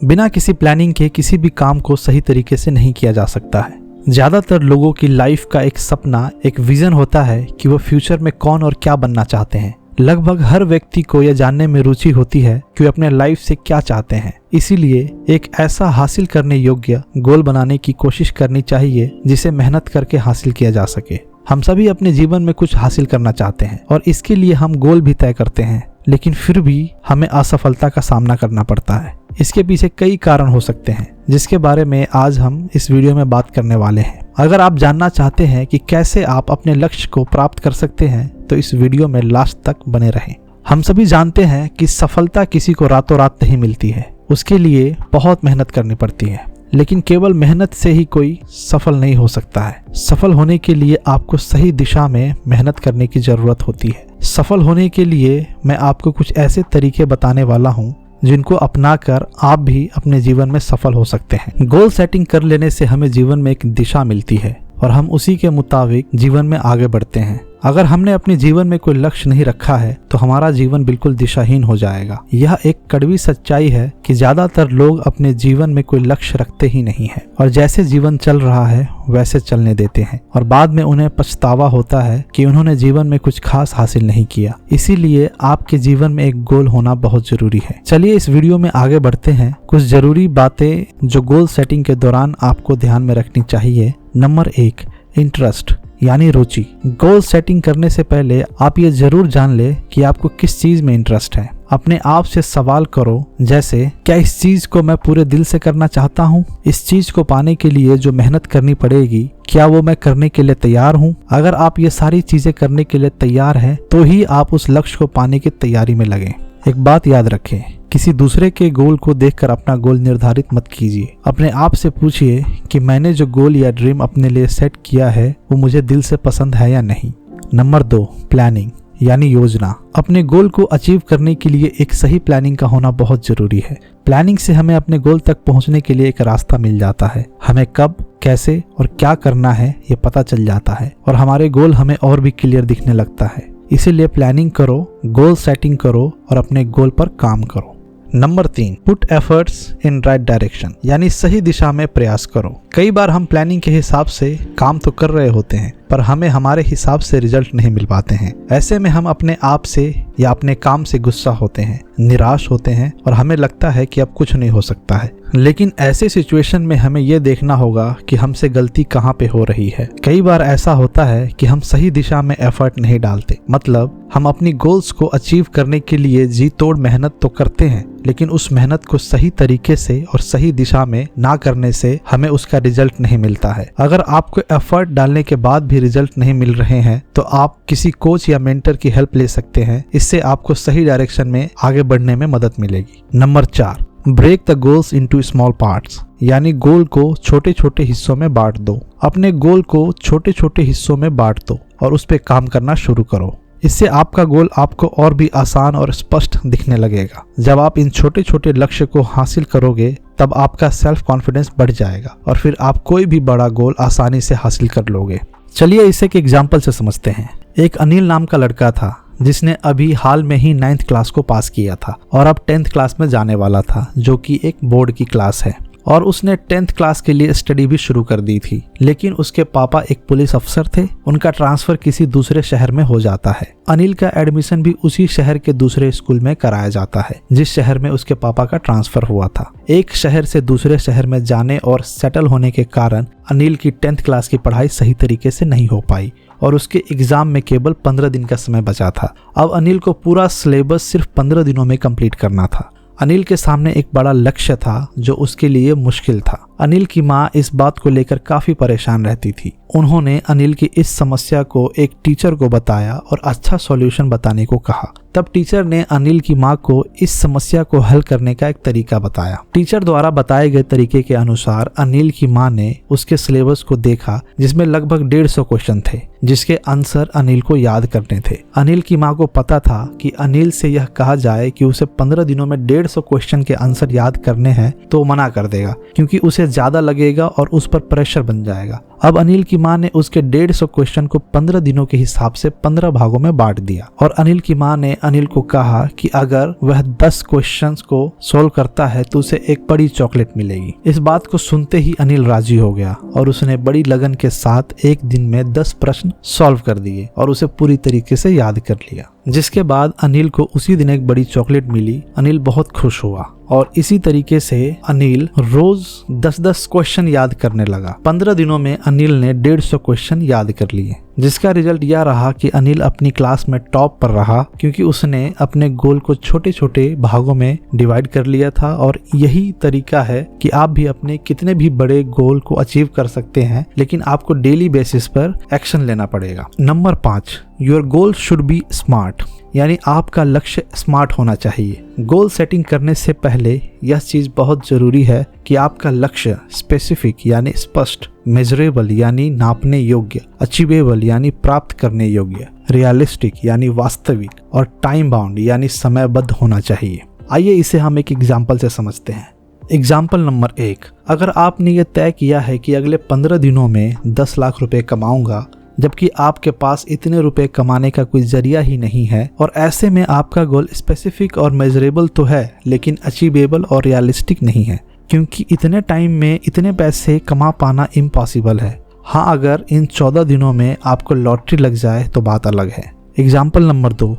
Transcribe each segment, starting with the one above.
बिना किसी प्लानिंग के किसी भी काम को सही तरीके से नहीं किया जा सकता है। ज्यादातर लोगों की लाइफ का एक सपना, एक विजन होता है कि वो फ्यूचर में कौन और क्या बनना चाहते हैं। लगभग हर व्यक्ति को यह जानने में रुचि होती है कि वे अपने लाइफ से क्या चाहते हैं। इसीलिए एक ऐसा हासिल करने योग्य गोल बनाने की कोशिश करनी चाहिए जिसे मेहनत करके हासिल किया जा सके। हम सभी अपने जीवन में कुछ हासिल करना चाहते हैं और इसके लिए हम गोल भी तय करते हैं, लेकिन फिर भी हमें असफलता का सामना करना पड़ता है। इसके पीछे कई कारण हो सकते हैं जिसके बारे में आज हम इस वीडियो में बात करने वाले हैं। अगर आप जानना चाहते हैं कि कैसे आप अपने लक्ष्य को प्राप्त कर सकते हैं तो इस वीडियो में लास्ट तक बने रहें। हम सभी जानते हैं कि सफलता किसी को रातों रात नहीं मिलती है, उसके लिए बहुत मेहनत करनी पड़ती है। लेकिन केवल मेहनत से ही कोई सफल नहीं हो सकता है। सफल होने के लिए आपको सही दिशा में मेहनत करने की जरूरत होती है। सफल होने के लिए मैं आपको कुछ ऐसे तरीके बताने वाला हूँ जिनको अपनाकर आप भी अपने जीवन में सफल हो सकते हैं। गोल सेटिंग कर लेने से हमें जीवन में एक दिशा मिलती है और हम उसी के मुताबिक जीवन में आगे बढ़ते हैं। अगर हमने अपने जीवन में कोई लक्ष्य नहीं रखा है तो हमारा जीवन बिल्कुल दिशाहीन हो जाएगा। यह एक कड़वी सच्चाई है कि ज्यादातर लोग अपने जीवन में कोई लक्ष्य रखते ही नहीं है और जैसे जीवन चल रहा है वैसे चलने देते हैं और बाद में उन्हें पछतावा होता है कि उन्होंने जीवन में कुछ खास हासिल नहीं किया। इसीलिए आपके जीवन में एक गोल होना बहुत जरूरी है। चलिए इस वीडियो में आगे बढ़ते हैं। कुछ जरूरी बातें जो गोल सेटिंग के दौरान आपको ध्यान में रखनी चाहिए। नंबर 1, इंटरेस्ट यानी रुचि। गोल सेटिंग करने से पहले आप ये जरूर जान ले कि आपको किस चीज में इंटरेस्ट है। अपने आप से सवाल करो, जैसे क्या इस चीज को मैं पूरे दिल से करना चाहता हूँ? इस चीज को पाने के लिए जो मेहनत करनी पड़ेगी, क्या वो मैं करने के लिए तैयार हूँ? अगर आप ये सारी चीजें करने के लिए तैयार हैं तो ही आप उस लक्ष्य को पाने की तैयारी में लगें। एक बात याद रखें, किसी दूसरे के गोल को देखकर अपना गोल निर्धारित मत कीजिए। अपने आप से पूछिए कि मैंने जो गोल या ड्रीम अपने लिए सेट किया है वो मुझे दिल से पसंद है या नहीं। नंबर 2, प्लानिंग यानी योजना। अपने गोल को अचीव करने के लिए एक सही प्लानिंग का होना बहुत जरूरी है। प्लानिंग से हमें अपने गोल तक पहुंचने के लिए एक रास्ता मिल जाता है। हमें कब, कैसे और क्या करना है ये पता चल जाता है और हमारे गोल हमें और भी क्लियर दिखने लगता है। इसीलिए प्लानिंग करो, गोल सेटिंग करो और अपने गोल पर काम करो। Number 3, put efforts in right direction यानी सही दिशा में प्रयास करो। कई बार हम प्लानिंग के हिसाब से काम तो कर रहे होते हैं पर हमें हमारे हिसाब से रिजल्ट नहीं मिल पाते हैं। ऐसे में हम अपने आप से या अपने काम से गुस्सा होते हैं, निराश होते हैं और हमें लगता है कि अब कुछ नहीं हो सकता है। लेकिन ऐसे सिचुएशन में हमें यह देखना होगा कि हमसे गलती कहाँ पे हो रही है। कई बार ऐसा होता है कि हम सही दिशा में एफर्ट नहीं डालते, मतलब हम अपनी गोल्स को अचीव करने के लिए जी तोड़ मेहनत तो करते हैं लेकिन उस मेहनत को सही तरीके से और सही दिशा में ना करने से हमें उसका रिजल्ट नहीं मिलता है। अगर आपको एफर्ट डालने के बाद भी रिजल्ट नहीं मिल रहे हैं तो आप किसी कोच या मेंटर की हेल्प ले सकते हैं। इससे आपको सही डायरेक्शन में आगे बढ़ने में मदद मिलेगी। Number 4, break the goals into small parts यानी गोल को छोटे छोटे हिस्सों में बांट दो। अपने गोल को छोटे छोटे हिस्सों में बांट दो और उस पर काम करना शुरू करो। इससे आपका गोल आपको और भी आसान और स्पष्ट दिखने लगेगा। जब आप इन छोटे छोटे लक्ष्य को हासिल करोगे तब आपका सेल्फ कॉन्फिडेंस बढ़ जाएगा और फिर आप कोई भी बड़ा गोल आसानी से हासिल कर लोगे। चलिए इसे एक एग्जाम्पल से समझते हैं। एक अनिल नाम का लड़का था जिसने अभी हाल में ही 9th क्लास को पास किया था और अब 10th क्लास में जाने वाला था, जो कि एक बोर्ड की क्लास है। और उसने 10th क्लास के लिए स्टडी भी शुरू कर दी थी। लेकिन उसके पापा एक पुलिस अफसर थे, उनका ट्रांसफर किसी दूसरे शहर में हो जाता है। अनिल का एडमिशन भी उसी शहर के दूसरे स्कूल में कराया जाता है जिस शहर में उसके पापा का ट्रांसफर हुआ था। एक शहर से दूसरे शहर में जाने और सेटल होने के कारण अनिल की 10th क्लास की पढ़ाई सही तरीके से नहीं हो पाई और उसके एग्जाम में केवल 15 दिन का समय बचा था। अब अनिल को पूरा सिलेबस सिर्फ 15 दिनों में कंप्लीट करना था। अनिल के सामने एक बड़ा लक्ष्य था जो उसके लिए मुश्किल था। अनिल की माँ इस बात को लेकर काफी परेशान रहती थी। उन्होंने अनिल की इस समस्या को एक टीचर को बताया और अच्छा सॉल्यूशन बताने को कहा। तब टीचर ने अनिल की माँ को इस समस्या को हल करने का एक तरीका बताया। टीचर द्वारा बताए गए तरीके के अनुसार अनिल की माँ ने उसके सिलेबस को देखा जिसमें लगभग 150 क्वेश्चन थे जिसके आंसर अनिल को याद करने थे। अनिल की माँ को पता था कि अनिल से यह कहा जाए कि उसे 15 दिनों में 150 क्वेश्चन के आंसर याद करने हैं तो मना कर देगा, क्योंकि उसे उसे ज्यादा लगेगा और उस पर प्रेशर बन जाएगा। अब अनिल की माँ ने उसके 150 क्वेश्चन को 15 दिनों के हिसाब से 15 भागों में बांट दिया और अनिल की माँ ने अनिल को कहा कि अगर वह 10 क्वेश्चंस को सॉल्व करता है तो उसे एक बड़ी चॉकलेट मिलेगी। इस बात को सुनते ही अनिल राजी हो गया और उसने बड़ी लगन के साथ एक दिन में 10 प्रश्न सॉल्व कर दिए और उसे पूरी तरीके से याद कर लिया, जिसके बाद अनिल को उसी दिन एक बड़ी चॉकलेट मिली। अनिल बहुत खुश हुआ और इसी तरीके से अनिल रोज 10-10 क्वेश्चन याद करने लगा। 15 दिनों में अनिल ने 150 क्वेश्चन याद कर लिए, जिसका रिजल्ट यह रहा कि अनिल अपनी क्लास में टॉप पर रहा, क्योंकि उसने अपने गोल को छोटे छोटे भागों में डिवाइड कर लिया था। और यही तरीका है कि आप भी अपने कितने भी बड़े गोल को अचीव कर सकते हैं, लेकिन आपको डेली बेसिस पर एक्शन लेना पड़ेगा। Number 5, your goal should be smart, यानी आपका लक्ष्य स्मार्ट होना चाहिए। गोल सेटिंग करने से पहले यह चीज बहुत जरूरी है कि आपका लक्ष्य स्पेसिफिक यानी स्पष्ट, मेजरेबल यानी नापने योग्य, अचीवेबल यानी प्राप्त करने योग्य, रियलिस्टिक यानी वास्तविक और टाइम बाउंड यानी समयबद्ध होना चाहिए। आइए इसे हम एक एग्जाम्पल से समझते हैं। एग्जाम्पल नंबर 1, अगर आपने ये तय किया है कि अगले 15 दिनों में 10 लाख रुपए कमाऊंगा, जबकि आपके पास इतने रुपए कमाने का कोई जरिया ही नहीं है, और ऐसे में आपका गोल स्पेसिफिक और मेजरेबल तो है लेकिन अचीवेबल और रियलिस्टिक नहीं है, क्योंकि इतने टाइम में इतने पैसे कमा पाना इम्पॉसिबल है। हाँ, अगर इन 14 दिनों में आपको लॉटरी लग जाए तो बात अलग है। एग्जाम्पल नंबर 2,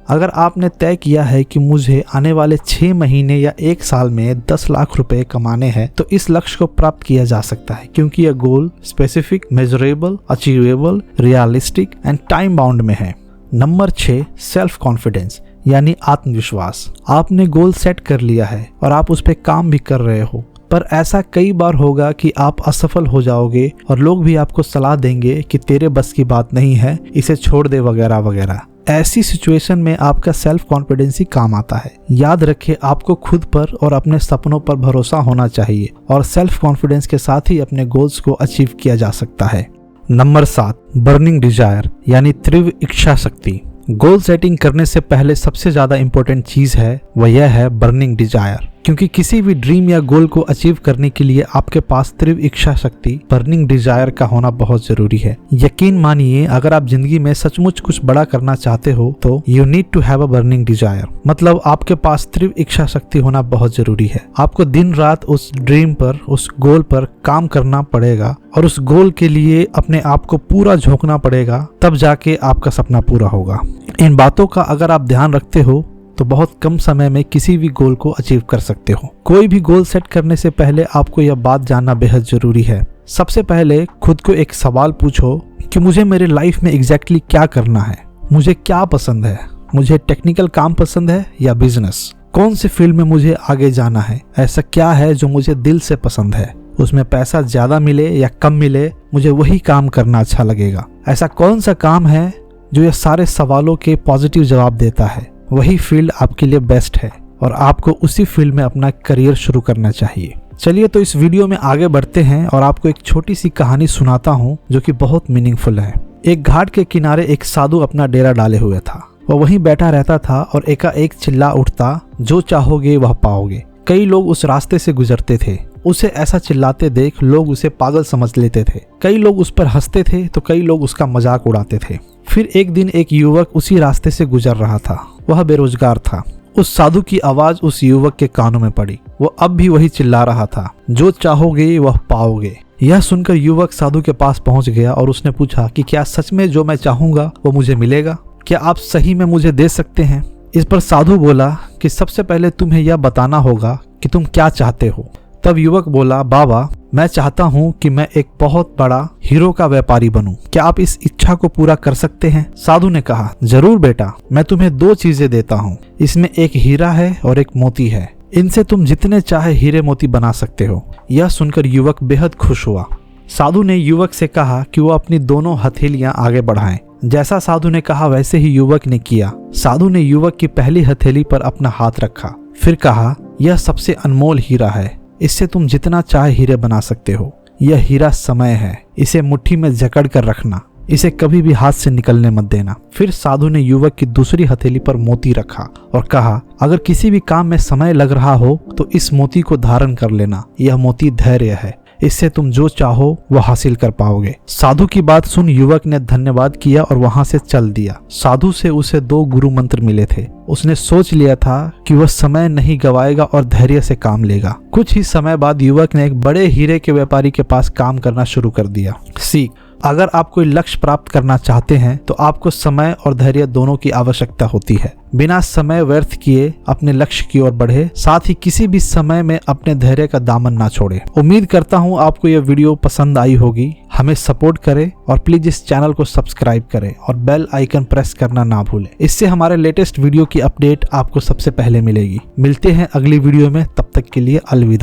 अगर आपने तय किया है कि मुझे आने वाले 6 महीने या 1 साल में 10 लाख रुपए कमाने हैं, तो इस लक्ष्य को प्राप्त किया जा सकता है, क्योंकि यह goal specific, measurable, achievable, realistic and time bound में है। नंबर 6, सेल्फ कॉन्फिडेंस यानी आत्मविश्वास। आपने गोल सेट कर लिया है और आप उस पर काम भी कर रहे हो, पर ऐसा कई बार होगा कि आप असफल हो जाओगे और लोग भी आपको सलाह देंगे कि तेरे बस की बात नहीं है, इसे छोड़ दे वगैरह वगैरह। ऐसी सिचुएशन में आपका सेल्फ कॉन्फिडेंस ही काम आता है। याद रखें, आपको खुद पर और अपने सपनों पर भरोसा होना चाहिए और सेल्फ कॉन्फिडेंस के साथ ही अपने गोल्स को अचीव किया जा सकता है। नंबर 7, बर्निंग डिजायर यानी तीव्र इच्छा शक्ति। गोल सेटिंग करने से पहले सबसे ज्यादा इंपॉर्टेंट चीज है वह यह है बर्निंग डिजायर, क्योंकि किसी भी ड्रीम या गोल को अचीव करने के लिए आपके पास तीव्र इच्छा शक्ति, बर्निंग डिजायर का होना बहुत जरूरी है। यकीन मानिए, अगर आप जिंदगी में सचमुच कुछ बड़ा करना चाहते हो तो you need to have a burning desire, मतलब आपके पास तीव्र इच्छा शक्ति होना बहुत जरूरी है। आपको दिन रात उस ड्रीम पर, उस गोल पर काम करना पड़ेगा और उस गोल के लिए अपने आप को पूरा झोंकना पड़ेगा, तब जाके आपका सपना पूरा होगा। इन बातों का अगर आप ध्यान रखते हो तो बहुत कम समय में किसी भी गोल को अचीव कर सकते हो। कोई भी गोल सेट करने से पहले आपको यह बात जानना बेहद जरूरी है। सबसे पहले खुद को एक सवाल पूछो कि मुझे मेरे लाइफ में एग्जैक्टली क्या करना है, मुझे क्या पसंद है, मुझे टेक्निकल काम पसंद है या बिजनेस, कौन से फील्ड में मुझे आगे जाना है, ऐसा क्या है जो मुझे दिल से पसंद है, उसमें पैसा ज्यादा मिले या कम मिले मुझे वही काम करना अच्छा लगेगा। ऐसा कौन सा काम है जो ये सारे सवालों के पॉजिटिव जवाब देता है, वही फील्ड आपके लिए बेस्ट है और आपको उसी फील्ड में अपना करियर शुरू करना चाहिए। चलिए तो इस वीडियो में आगे बढ़ते हैं और आपको एक छोटी सी कहानी सुनाता हूँ जो कि बहुत मीनिंगफुल है। एक घाट के किनारे एक साधु अपना डेरा डाले हुए था। वह वहीं बैठा रहता था और एकाएक चिल्ला उठता, जो चाहोगे वह पाओगे। कई लोग उस रास्ते से गुजरते थे। उसे ऐसा चिल्लाते देख लोग उसे पागल समझ लेते थे। कई लोग उस पर हंसते थे तो कई लोग उसका मजाक उड़ाते थे। फिर एक दिन एक युवक उसी रास्ते से गुजर रहा था। वह बेरोजगार था। उस साधु की आवाज उस युवक के कानों में पड़ी। वो अब भी वही चिल्ला रहा था, जो चाहोगे वह पाओगे। यह सुनकर युवक साधु के पास पहुंच गया और उसने पूछा कि क्या सच में जो मैं चाहूंगा वो मुझे मिलेगा? क्या आप सही में मुझे दे सकते हैं? इस पर साधु बोला कि सबसे पहले तुम्हें यह बताना होगा कि तुम क्या चाहते हो। तब युवक बोला, बाबा मैं चाहता हूँ कि मैं एक बहुत बड़ा हीरो का व्यापारी बनूं। क्या आप इस इच्छा को पूरा कर सकते हैं? साधु ने कहा, जरूर बेटा, मैं तुम्हें 2 चीजें देता हूँ। इसमें एक हीरा है और एक मोती है। इनसे तुम जितने चाहे हीरे मोती बना सकते हो। यह सुनकर युवक बेहद खुश हुआ। साधु ने युवक से कहा कि वो अपनी दोनों हथेलियां आगे बढ़ाएं। जैसा साधु ने कहा वैसे ही युवक ने किया। साधु ने युवक की पहली हथेली पर अपना हाथ रखा, फिर कहा, यह सबसे अनमोल हीरा है। इससे तुम जितना चाहे हीरे बना सकते हो। यह हीरा समय है, इसे मुट्ठी में जकड़ कर रखना। इसे कभी भी हाथ से निकलने मत देना। फिर साधु ने युवक की दूसरी हथेली पर मोती रखा और कहा, अगर किसी भी काम में समय लग रहा हो तो इस मोती को धारण कर लेना। यह मोती धैर्य है, इससे तुम जो चाहो वो हासिल कर पाओगे। साधु की बात सुन युवक ने धन्यवाद किया और वहां से चल दिया। साधु से उसे 2 गुरु मंत्र मिले थे। उसने सोच लिया था कि वह समय नहीं गवाएगा और धैर्य से काम लेगा। कुछ ही समय बाद युवक ने एक बड़े हीरे के व्यापारी के पास काम करना शुरू कर दिया। सीख, अगर आप कोई लक्ष्य प्राप्त करना चाहते हैं तो आपको समय और धैर्य दोनों की आवश्यकता होती है। बिना समय व्यर्थ किए अपने लक्ष्य की ओर बढ़े, साथ ही किसी भी समय में अपने धैर्य का दामन ना छोड़े। उम्मीद करता हूँ आपको यह वीडियो पसंद आई होगी। हमें सपोर्ट करें और प्लीज इस चैनल को सब्सक्राइब करें और बेल आइकन प्रेस करना ना भूलें। इससे हमारे लेटेस्ट वीडियो की अपडेट आपको सबसे पहले मिलेगी। मिलते हैं अगली वीडियो में, तब तक के लिए अलविदा।